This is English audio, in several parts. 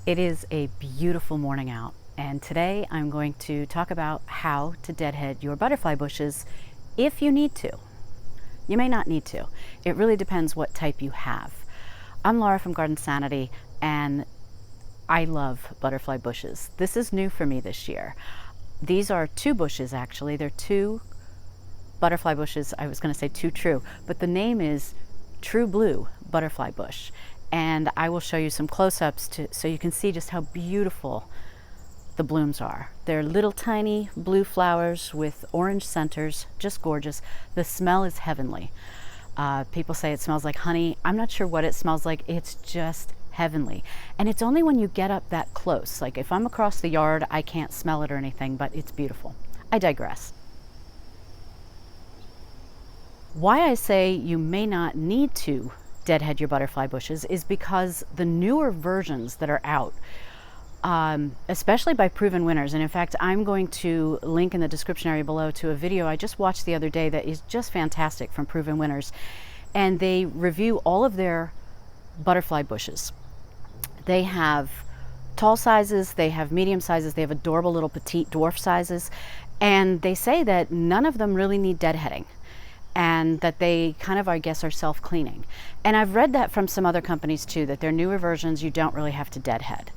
It is a beautiful morning out, and today I'm going to talk about how to deadhead your butterfly bushes if you need to. You may not need to. It really depends what type you have. I'm Laura from Garden Sanity, and I love butterfly bushes. This is new for me this year. These are two bushes actually. They're two butterfly bushes. I was going to say two true, but the name is True Blue Butterfly Bush. And I will show you some close-ups so you can see just how beautiful the blooms are. They're little tiny blue flowers with orange centers, just gorgeous. The smell is heavenly. People say it smells like honey. I'm not sure what it smells like. It's just heavenly. And it's only when you get up that close. Like if I'm across the yard, I can't smell it or anything, but it's beautiful. I digress. Why I say you may not need to deadhead your butterfly bushes is because the newer versions that are out, especially by proven winners, and in fact I'm going to link in the description area below to a video I just watched the other day that is just fantastic from proven winners, and they review all of their butterfly bushes. They have tall sizes, they have medium sizes, they have adorable little petite dwarf sizes, and they say that none of them really need deadheading, and that they kind of, I guess, are self-cleaning. And I've read that from some other companies too, that their newer versions, you don't really have to deadhead.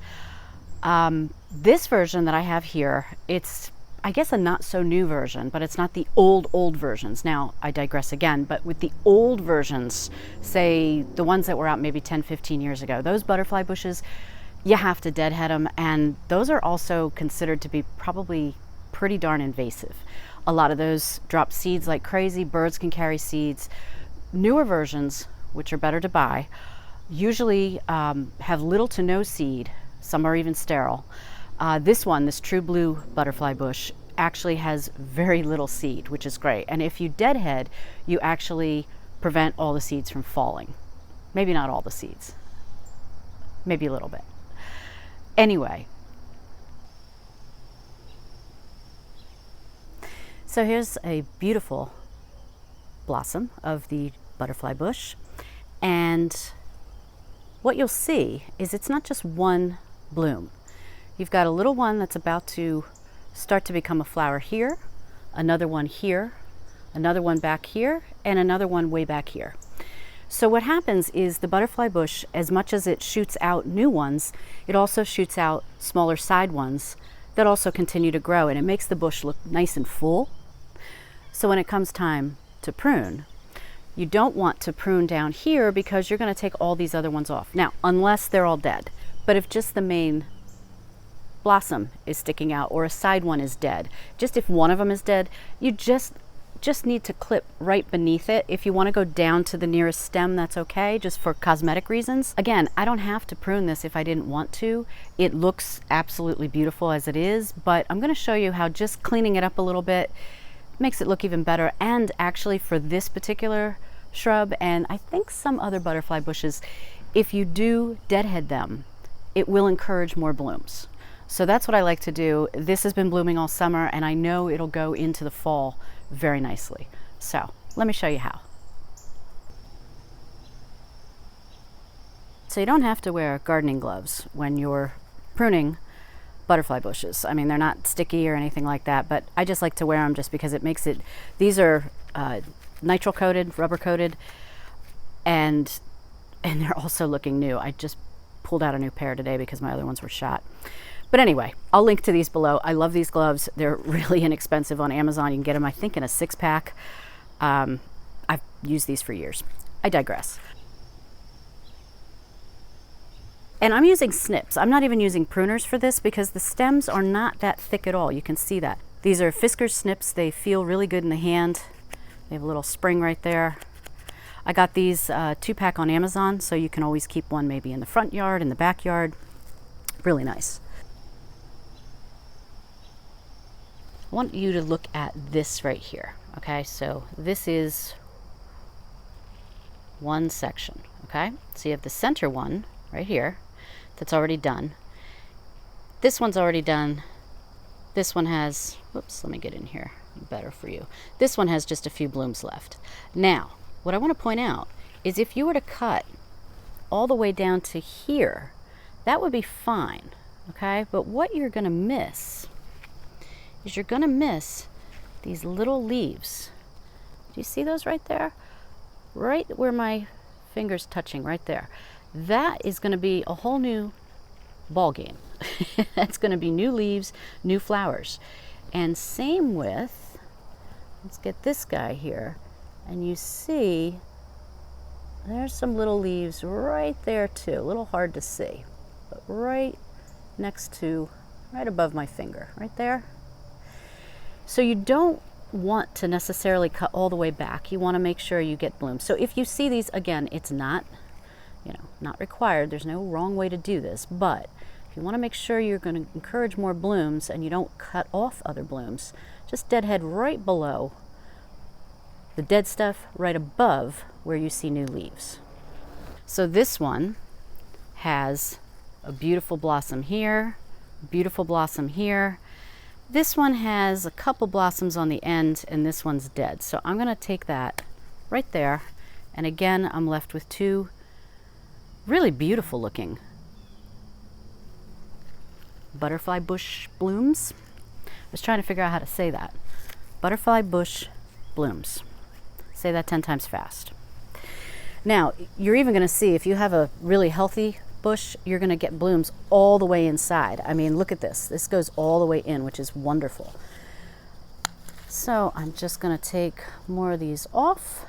This version that I have here, it's, I guess, a not so new version, but it's not the old versions. Now, I digress again, but with the old versions, say the ones that were out maybe 10, 15 years ago, those butterfly bushes, you have to deadhead them, and those are also considered to be probably pretty darn invasive. A lot of those drop seeds like crazy. Birds can carry seeds. Newer versions, which are better to buy, usually have little to no seed. Some are even sterile. This True Blue butterfly bush, actually has very little seed, which is great. And if you deadhead, you actually prevent all the seeds from falling. Maybe not all the seeds, maybe a little bit. Anyway, so here's a beautiful blossom of the butterfly bush, and what you'll see is it's not just one bloom. You've got a little one that's about to start to become a flower here, another one here, another one back here, and another one way back here. So what happens is the butterfly bush, as much as it shoots out new ones, it also shoots out smaller side ones that also continue to grow, and it makes the bush look nice and full. So when it comes time to prune, you don't want to prune down here because you're going to take all these other ones off. Now, unless they're all dead. But if just the main blossom is sticking out or a side one is dead, just if one of them is dead, you just need to clip right beneath it. If you want to go down to the nearest stem, that's okay, just for cosmetic reasons. Again, I don't have to prune this if I didn't want to. It looks absolutely beautiful as it is, but I'm going to show you how just cleaning it up a little bit makes it look even better. And actually for this particular shrub, and I think some other butterfly bushes, if you do deadhead them, it will encourage more blooms. So that's what I like to do. This has been blooming all summer, and I know it'll go into the fall very nicely. So let me show you how. So you don't have to wear gardening gloves when you're pruning butterfly bushes. I mean, they're not sticky or anything like that, but I just like to wear them just because it makes it, these are nitrile coated, rubber coated, and they're also looking new. I just pulled out a new pair today because my other ones were shot. But anyway, I'll link to these below. I love these gloves. They're really inexpensive on Amazon. You can get them, I think, in a 6-pack. I've used these for years. I digress. And I'm using snips. I'm not even using pruners for this because the stems are not that thick at all. You can see that. These are Fisker's snips. They feel really good in the hand. They have a little spring right there. I got these 2-pack on Amazon, so you can always keep one maybe in the front yard, in the backyard. Really nice. I want you to look at this right here. Okay, so this is one section. Okay, so you have the center one right here that's already done. This one's already done. This one has, whoops, let me get in here better for you. This one has just a few blooms left. Now, what I want to point out is if you were to cut all the way down to here, that would be fine, okay? But what you're gonna miss is you're gonna miss these little leaves. Do you see those right there? Right where my finger's touching, right there. That is gonna be a whole new ball game. That's gonna be new leaves, new flowers. And same with, let's get this guy here. And you see, there's some little leaves right there too. A little hard to see, but right next to, right above my finger, right there. So you don't want to necessarily cut all the way back. You want to make sure you get blooms. So if you see these, again, it's not, not required. There's no wrong way to do this, but if you want to make sure you're going to encourage more blooms and you don't cut off other blooms, just deadhead right below the dead stuff, right above where you see new leaves. So this one has a beautiful blossom here, beautiful blossom here. This one has a couple blossoms on the end, and this one's dead. So I'm going to take that right there, and again I'm left with two really beautiful looking butterfly bush blooms. I was trying to figure out how to say that. Butterfly bush blooms. Say that 10 times fast. Now, you're even going to see, if you have a really healthy bush, you're going to get blooms all the way inside. I mean, look at this. This goes all the way in, which is wonderful. So I'm just going to take more of these off.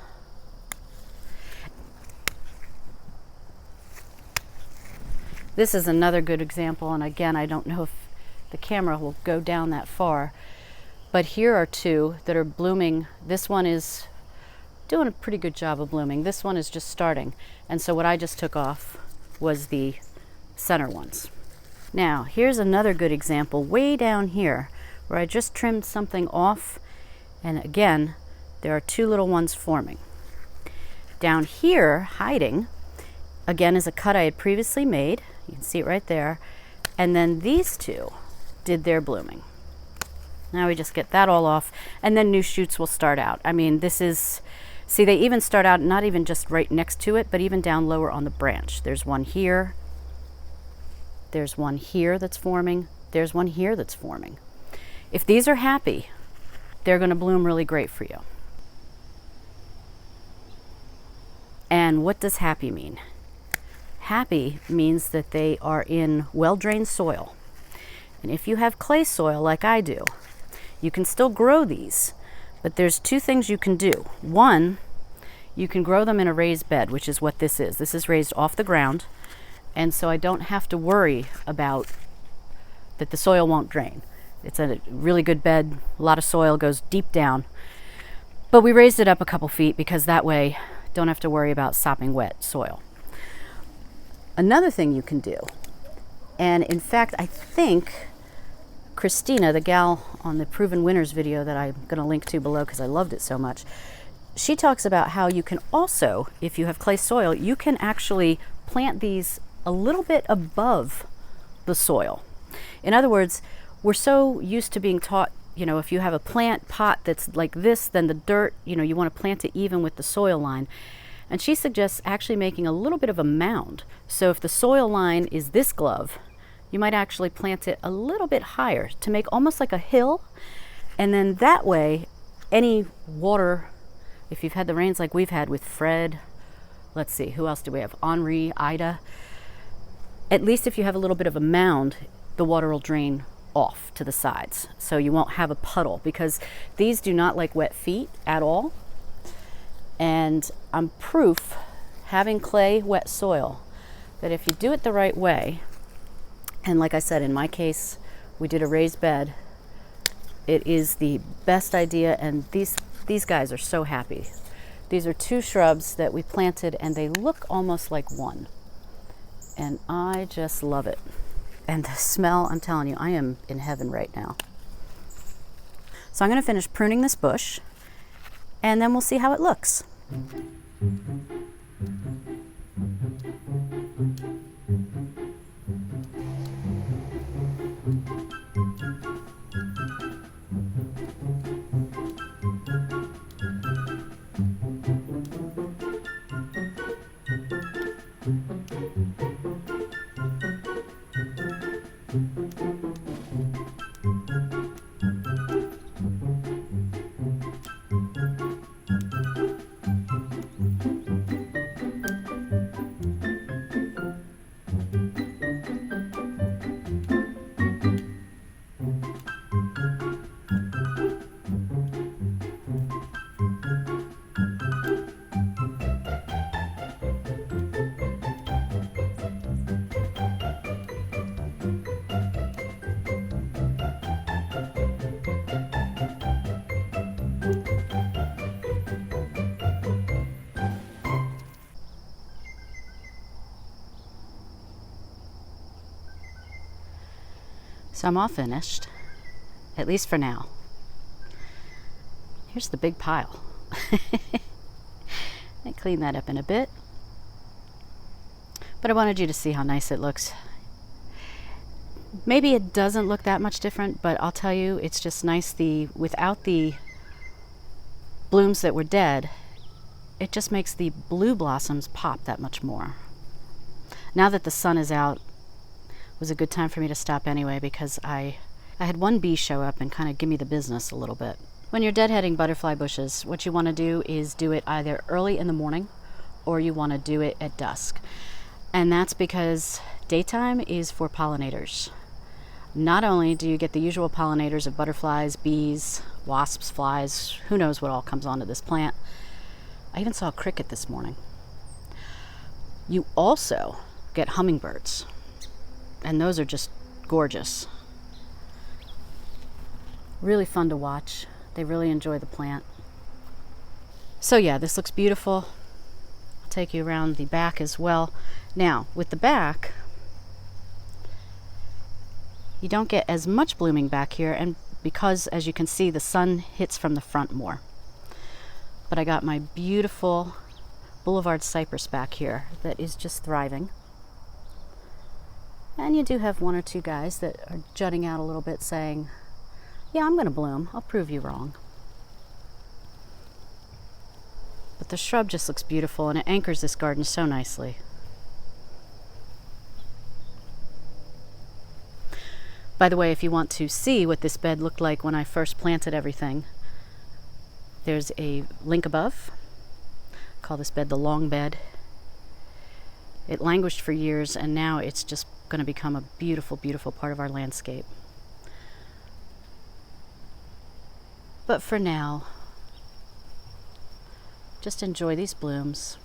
This is another good example, and again, I don't know if the camera will go down that far, but here are two that are blooming. This one is doing a pretty good job of blooming. This one is just starting, and so what I just took off was the center ones. Now, here's another good example way down here where I just trimmed something off, and again, there are two little ones forming. Down here, hiding, again, is a cut I had previously made. You can see it right there. And then these two did their blooming. Now we just get that all off, and then new shoots will start out. I mean, this is, see, they even start out not even just right next to it, but even down lower on the branch. There's one here. There's one here that's forming. There's one here that's forming. If these are happy, they're going to bloom really great for you. And what does happy mean? Happy means that they are in well-drained soil. And if you have clay soil like I do, you can still grow these, but there's two things you can do. One, you can grow them in a raised bed, which is what this is. This is raised off the ground, and so I don't have to worry about that the soil won't drain. It's a really good bed, a lot of soil goes deep down, but we raised it up a couple feet because that way don't have to worry about sopping wet soil. Another thing you can do, and in fact, I think Christina, the gal on the Proven Winners video that I'm going to link to below because I loved it so much, she talks about how you can also, if you have clay soil, you can actually plant these a little bit above the soil. In other words, we're so used to being taught, if you have a plant pot that's like this, then the dirt, you want to plant it even with the soil line. And she suggests actually making a little bit of a mound. So if the soil line is this glove, you might actually plant it a little bit higher to make almost like a hill. And then that way, any water, if you've had the rains like we've had with Fred, let's see, who else do we have? Henri, Ida. At least if you have a little bit of a mound, the water will drain off to the sides. So you won't have a puddle, because these do not like wet feet at all. And I'm proof, having clay, wet soil, that if you do it the right way, and like I said, in my case, we did a raised bed, it is the best idea, and these guys are so happy. These are two shrubs that we planted, and they look almost like one. And I just love it. And the smell, I'm telling you, I am in heaven right now. So I'm going to finish pruning this bush, and then we'll see how it looks. So I'm all finished, at least for now. Here's the big pile. I clean that up in a bit. But I wanted you to see how nice it looks. Maybe it doesn't look that much different, but I'll tell you, it's just nice. Without the blooms that were dead, it just makes the blue blossoms pop that much more. Now that the sun is out, it was a good time for me to stop anyway, because I had one bee show up and kind of give me the business a little bit. When you're deadheading butterfly bushes, what you want to do is do it either early in the morning or you want to do it at dusk. And that's because daytime is for pollinators. Not only do you get the usual pollinators of butterflies, bees, wasps, flies, who knows what all comes onto this plant. I even saw a cricket this morning. You also get hummingbirds, and those are just gorgeous. Really fun to watch. They really enjoy the plant. So yeah, this looks beautiful. I'll take you around the back as well. Now, with the back, you don't get as much blooming back here, and because, as you can see, the sun hits from the front more. But I got my beautiful Boulevard Cypress back here that is just thriving. And you do have one or two guys that are jutting out a little bit saying, yeah, I'm going to bloom. I'll prove you wrong. But the shrub just looks beautiful, and it anchors this garden so nicely. By the way, if you want to see what this bed looked like when I first planted everything, there's a link above. I call this bed the long bed. It languished for years, and now it's just going to become a beautiful, beautiful part of our landscape. But for now, just enjoy these blooms.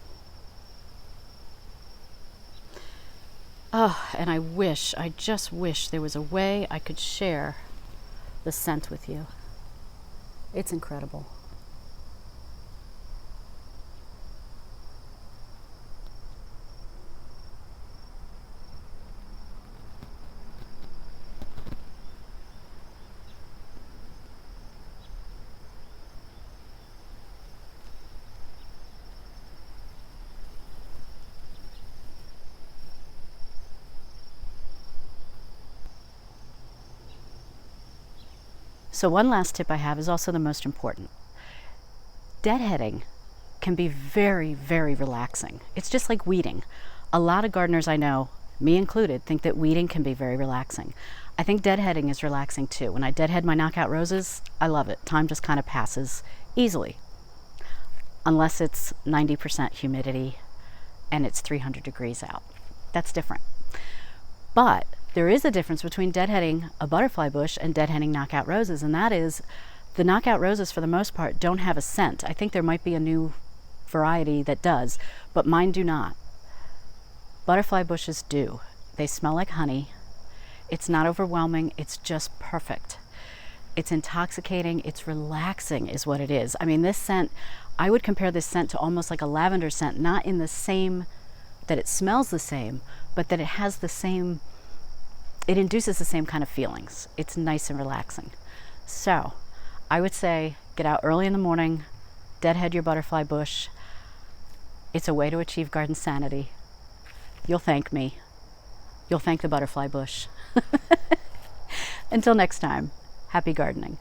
Oh, and I just wish there was a way I could share the scent with you. It's incredible. So one last tip I have is also the most important. Deadheading can be very, very relaxing. It's just like weeding. A lot of gardeners I know, me included, think that weeding can be very relaxing. I think deadheading is relaxing too. When I deadhead my knockout roses, I love it. Time just kind of passes easily. Unless it's 90% humidity and it's 300 degrees out. That's different. But there is a difference between deadheading a butterfly bush and deadheading knockout roses, and that is the knockout roses, for the most part, don't have a scent. I think there might be a new variety that does, but mine do not. Butterfly bushes do. They smell like honey. It's not overwhelming. It's just perfect. It's intoxicating. It's relaxing is what it is. I mean, this scent, I would compare this scent to almost like a lavender scent, not in the same, that it smells the same, but that it has the same, it induces the same kind of feelings. It's nice and relaxing. So I would say get out early in the morning, deadhead your butterfly bush. It's a way to achieve garden sanity. You'll thank me. You'll thank the butterfly bush. Until next time, happy gardening.